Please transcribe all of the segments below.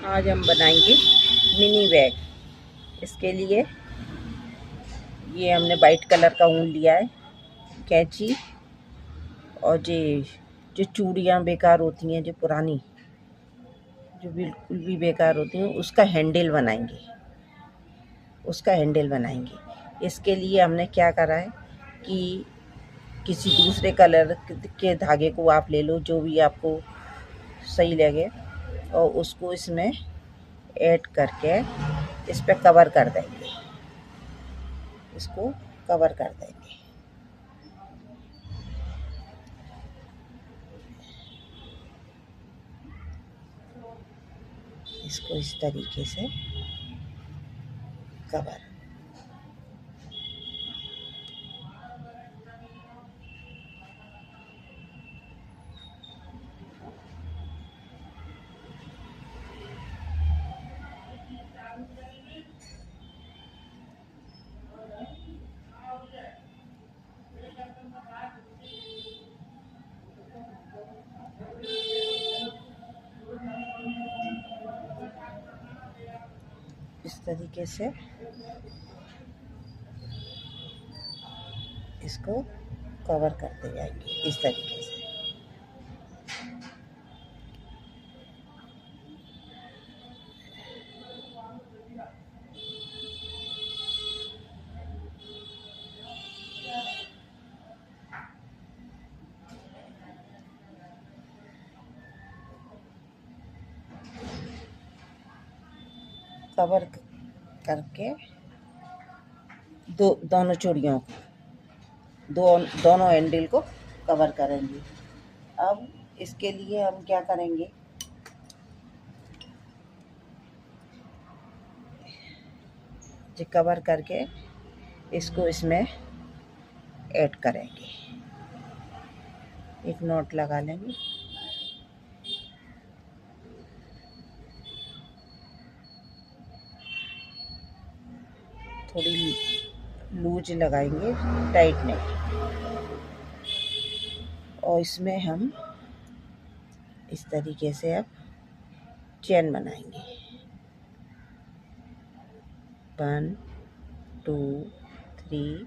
आज हम बनाएंगे मिनी बैग। इसके लिए ये हमने वाइट कलर का ऊन लिया है, कैंची और जो चूड़ियाँ बेकार होती हैं, जो पुरानी, जो बिल्कुल भी बेकार होती हैं, उसका हैंडल बनाएंगे। इसके लिए हमने क्या करा है कि किसी दूसरे कलर के धागे को आप ले लो, जो भी आपको सही लगे, और उसको इसमें ऐड करके इस पे कवर कर देंगे। इसको कवर कर देंगे। इसको इस तरीके से कवर। इस तरीके से इसको कवर करते जाएंगे, इस तरीके से। कवर करके दोनों चूड़ियों को, दोनों हैंडल को कवर करेंगे। अब इसके लिए हम क्या करेंगे, जो कवर करके इसको इसमें ऐड करेंगे। एक नॉट लगा लेंगे। थोड़ी लूज लगाएंगे, टाइट नहीं। और इसमें हम इस तरीके से अब चेन बनाएंगे। 1 2 3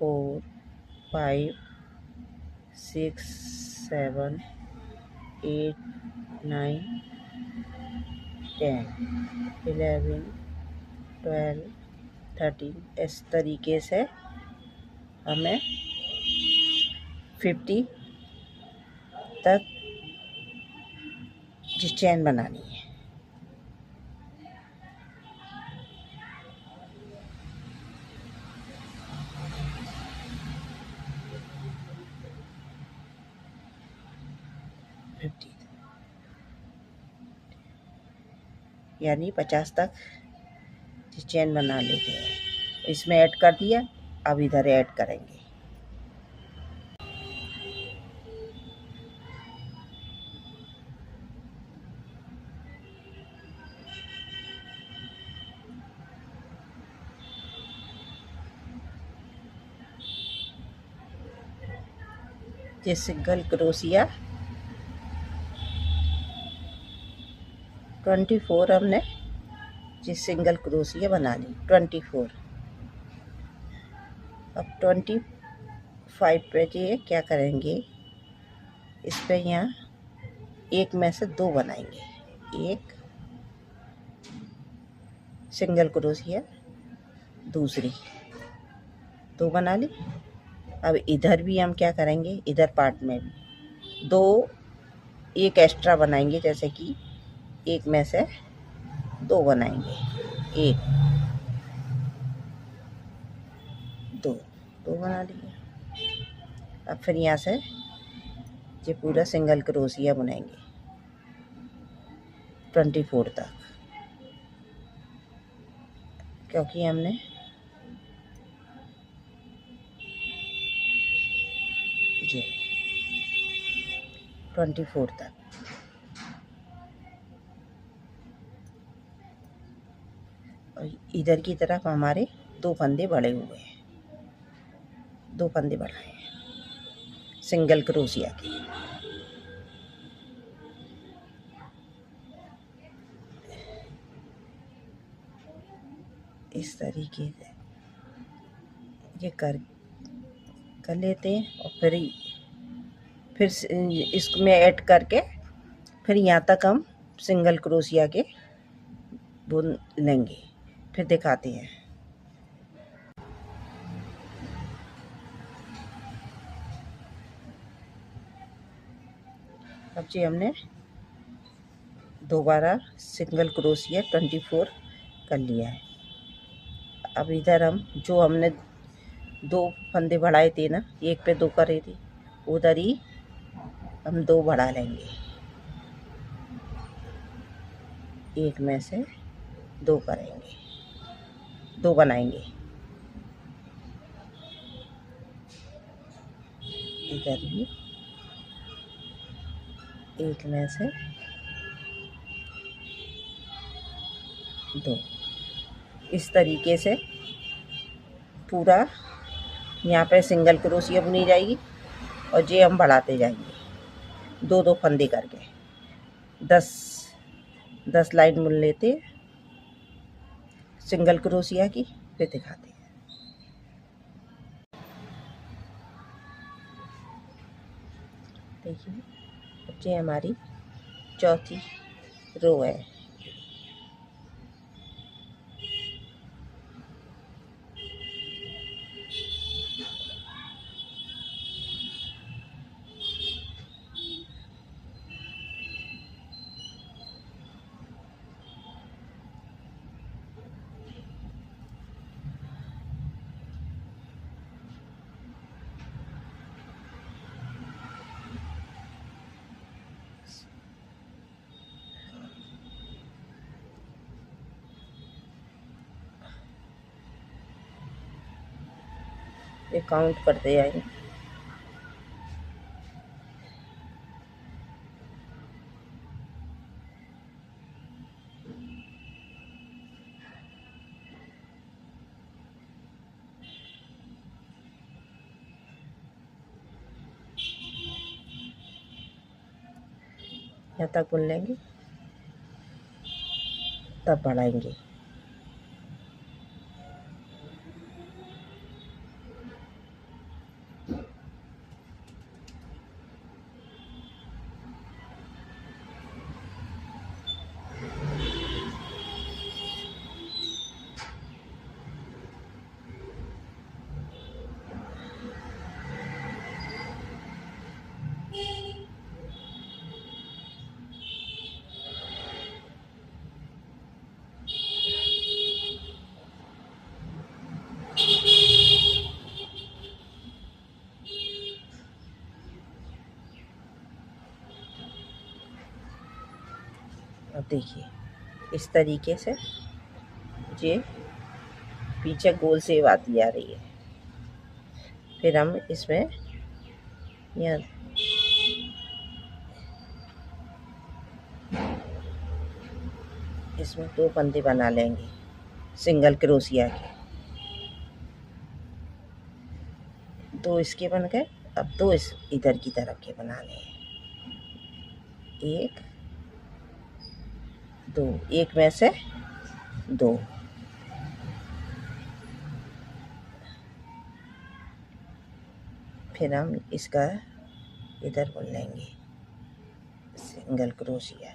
4 5 6 7 8 9 10 11 12 13। इस तरीके से हमें 50 तक जी चेन बनानी है। यानी 50 तक चेन बना लेते हैं। इसमें ऐड कर दिया, अब इधर ऐड करेंगे। ये सिंगल क्रोशिया 24 हमने जिस सिंगल क्रोशिया बना ली 24। अब 25 पे ये क्या करेंगे, इस पे यहाँ एक में से दो बनाएंगे। एक सिंगल क्रोशिया, दूसरी, दो बना ली। अब इधर भी हम क्या करेंगे, इधर पार्ट में भी एक एक्स्ट्रा बनाएंगे। जैसे कि एक में से दो बनाएंगे, एक दो बना लिए। अब फिर यहाँ से ये पूरा सिंगल क्रोशिया बनाएंगे 24 तक, क्योंकि हमने जी 24 तक। और इधर की तरफ हमारे दो फंदे बढ़े हुए हैं, दो फंदे बढ़ाए हैं सिंगल क्रोशिया के। इस तरीके से ये कर लेते हैं और फिर इसमें ऐड करके फिर यहाँ तक हम सिंगल क्रोशिया के बुन लेंगे। फिर दिखाते हैं। अब जी हमने दोबारा सिंगल क्रोशिया 24 कर लिया है। अब इधर हम जो हमने 2 फंदे बढ़ाए थे ना, एक पे 2 करे थे, उधर ही हम 2 बढ़ा लेंगे। एक में से 2 करेंगे, 2 बनाएंगे। इधर भी एक में से 2 इस तरीके से पूरा यहाँ पे सिंगल क्रोशिया बुनी जाएगी और ये हम बढ़ाते जाएंगे 2-2 फंदे करके 10 लाइन बुन लेते सिंगल क्रोशिया की। फिर दिखाते हैं। देखिए ये हमारी चौथी रो है। ये काउंट करते जाएंगे। यहाँ तक बुन लेंगे, तब बढ़ाएंगे। अब देखिए इस तरीके से ये पीछे गोल सेव आती आ रही है। फिर हम इसमें यहाँ इसमें 2 फंदे बना लेंगे सिंगल क्रोशिया के। 2 इसके बन गए। अब 2 इस इधर की तरफ के बनाने हैं। 1 2 एक में से 2 फिर हम इसका इधर बुन लेंगे सिंगल क्रोशिया।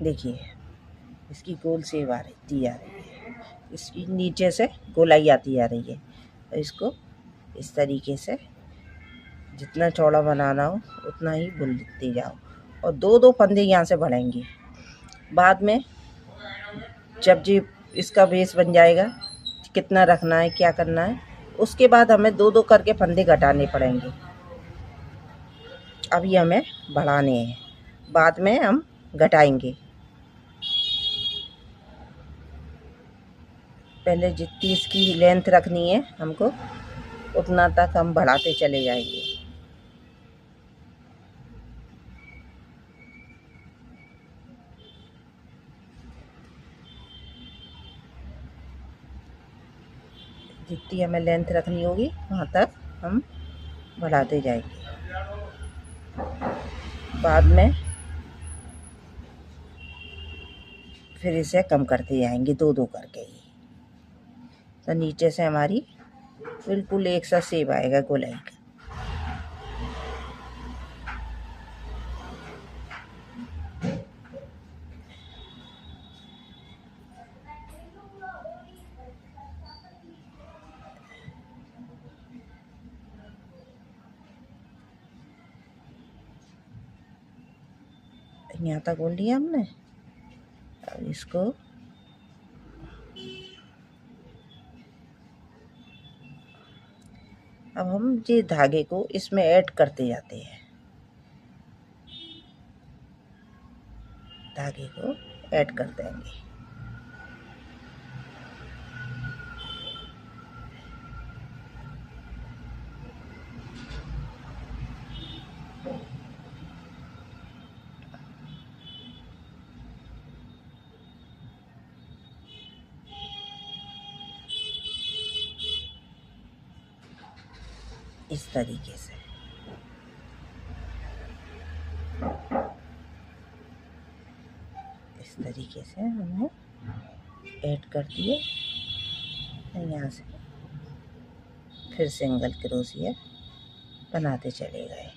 देखिए इसकी गोल सेव आ रही है, इसकी नीचे से गोलाई आती आ रही है। और इसको इस तरीके से जितना चौड़ा बनाना हो उतना ही बुनते जाओ और 2-2 फंदे यहाँ से बढ़ाएंगे। बाद में जब जी इसका बेस बन जाएगा, कितना रखना है क्या करना है। उसके बाद हमें 2-2 करके फंदे घटाने पड़ेंगे। अभी हमें बढ़ाने हैं, बाद में हम घटाएंगे। पहले जितनी इसकी लेंथ रखनी है हमको, उतना तक हम बढ़ाते चले जाएंगे। जितनी हमें लेंथ रखनी होगी वहाँ तक हम बढ़ाते जाएंगे। बाद में फिर इसे कम करते जाएंगे 2-2 करके ही। तो नीचे से हमारी बिल्कुल एक सा शेप आएगा गोलाई का। यहाँ तक बोल लिया हमने। अब इसको अब हम ये धागे को इसमें ऐड करते जाते हैं, धागे को ऐड कर देंगे। इस तरीके से हमने ऐड कर दिए। यहाँ से फिर सिंगल क्रोशिया बनाते चले गए।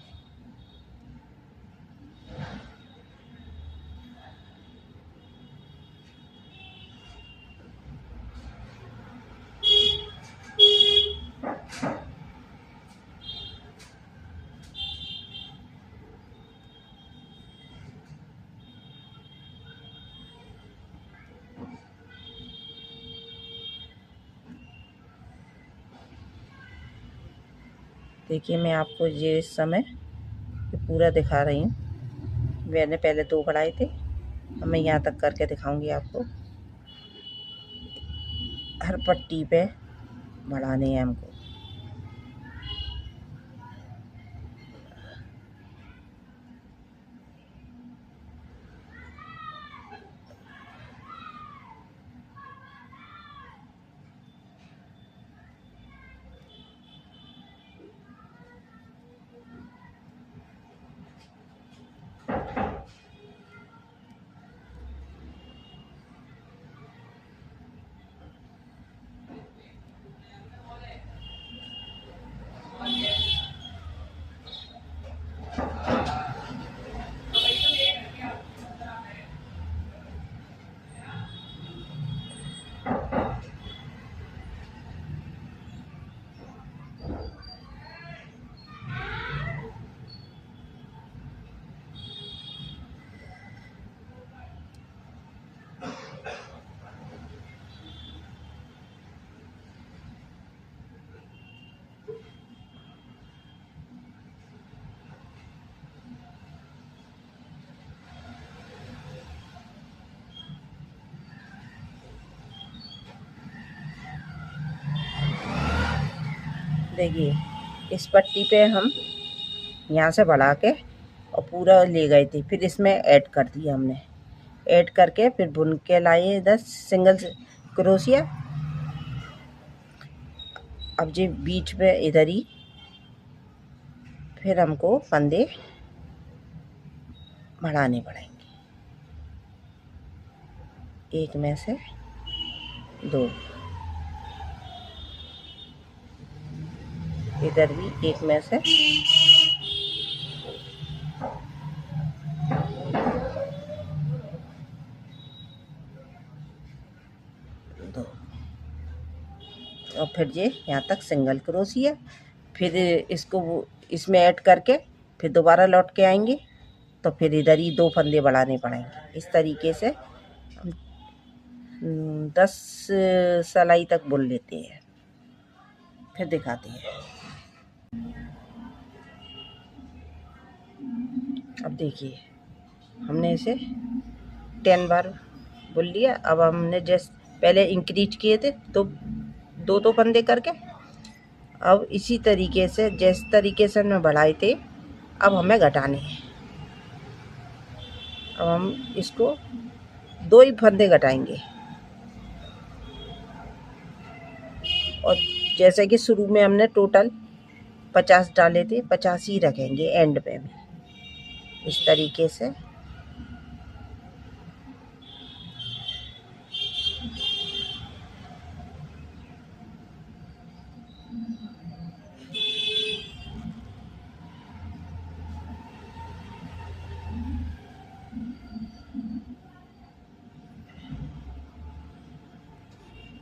देखिए मैं आपको ये इस समय पूरा दिखा रही हूँ। मैंने पहले 2 बढ़ाए थे, अब मैं यहाँ तक करके दिखाऊंगी आपको। हर पट्टी पे बढ़ाने हैं हमको। देखिए इस पट्टी पे हम यहाँ से बढ़ा के और पूरा ले गए थे, फिर इसमें ऐड कर दिया हमने। ऐड करके फिर बुन के लाए इधर सिंगल क्रोशिया। अब जी बीच में इधर ही फिर हमको फंदे बढ़ाने पड़ेंगे। एक में से 2, इधर भी एक में से 2 और फिर ये यहाँ तक सिंगल क्रोशिया। फिर इसको इसमें ऐड करके फिर दोबारा लौट के आएंगे, तो फिर इधर ही 2 फंदे बढ़ाने पड़ेंगे। इस तरीके से हम 10 सिलाई तक बुन लेते हैं, फिर दिखाते हैं। अब देखिए हमने इसे 10 बार बुन लिया। अब हमने जैसे पहले इंक्रीज किए थे तो दो फंदे करके, अब इसी तरीके से जिस तरीके से हमने बढ़ाए थे अब हमें घटाने हैं। अब हम इसको 2 ही फंदे घटाएंगे और जैसे कि शुरू में हमने टोटल 50 डाले थे, 50 ही रखेंगे एंड पे भी, इस तरीके से।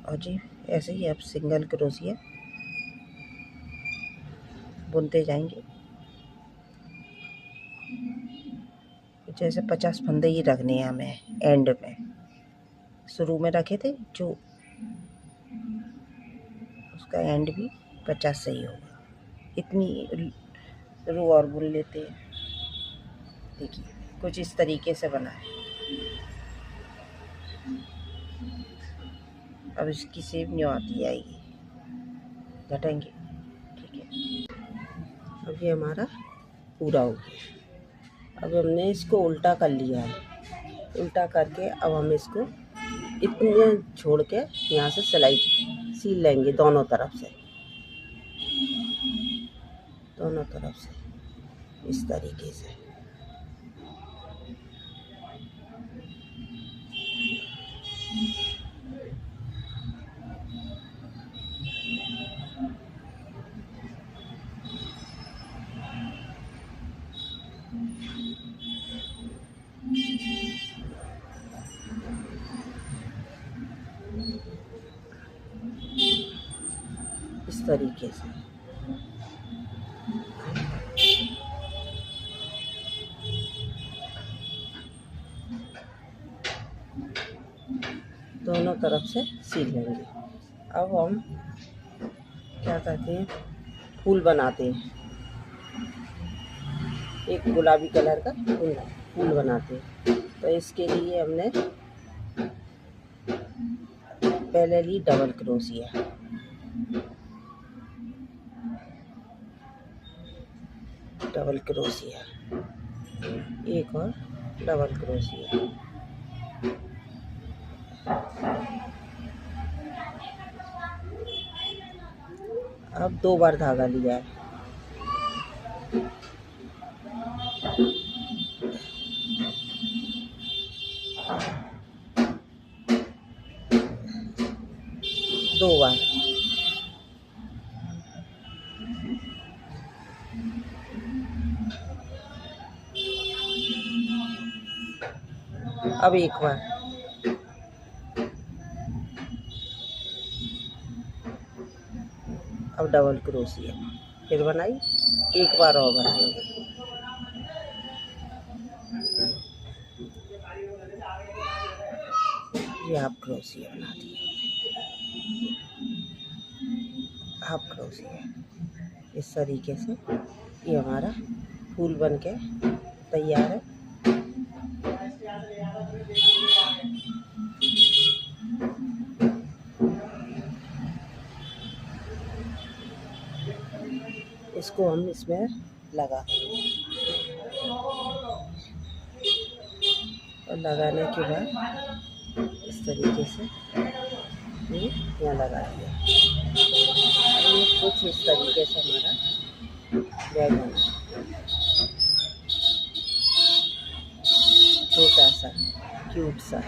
और जी ऐसे ही आप सिंगल क्रोशिया बुनते जाएंगे। जैसे 50 फंदे ही रखने हैं हमें एंड में, शुरू में रखे थे जो उसका एंड भी 50 से ही होगा। इतनी रो और बुन लेते हैं। देखिए कुछ इस तरीके से बना है। अब इसकी शेप नहीं आती आएगी, घटाएंगे, ठीक है। अब ये हमारा पूरा हो गया। अब हमने इसको उल्टा कर लिया है। उल्टा करके अब हम इसको इतने छोड़ के यहाँ से सिलाई सील लेंगे दोनों तरफ से, दोनों तरफ से इस तरीके से। इस तरीके से दोनों तरफ से सील लेंगे। अब हम क्या करते हैं, फूल बनाते हैं। एक गुलाबी कलर का फूल बनाते हैं। तो इसके लिए हमने पहले ली डबल क्रोशिया, डबल क्रोशिया, एक और डबल क्रोशिया। अब 2 बार धागा लिया है। दो बार अब एक बार, अब डबल क्रोशिया फिर बनाई, एक बार और बनाएंगे। ये हाफ क्रोशिया बना दिए, हाफ क्रोशिया। इस तरीके से ये हमारा फूल बन के तैयार है। इसको हम इसमें लगा और लगाने के बाद इस तरीके से ये यहाँ लगा दिया। ये कुछ इस तरीके से हमारा बैग बना, छोटा सा क्यूट सा।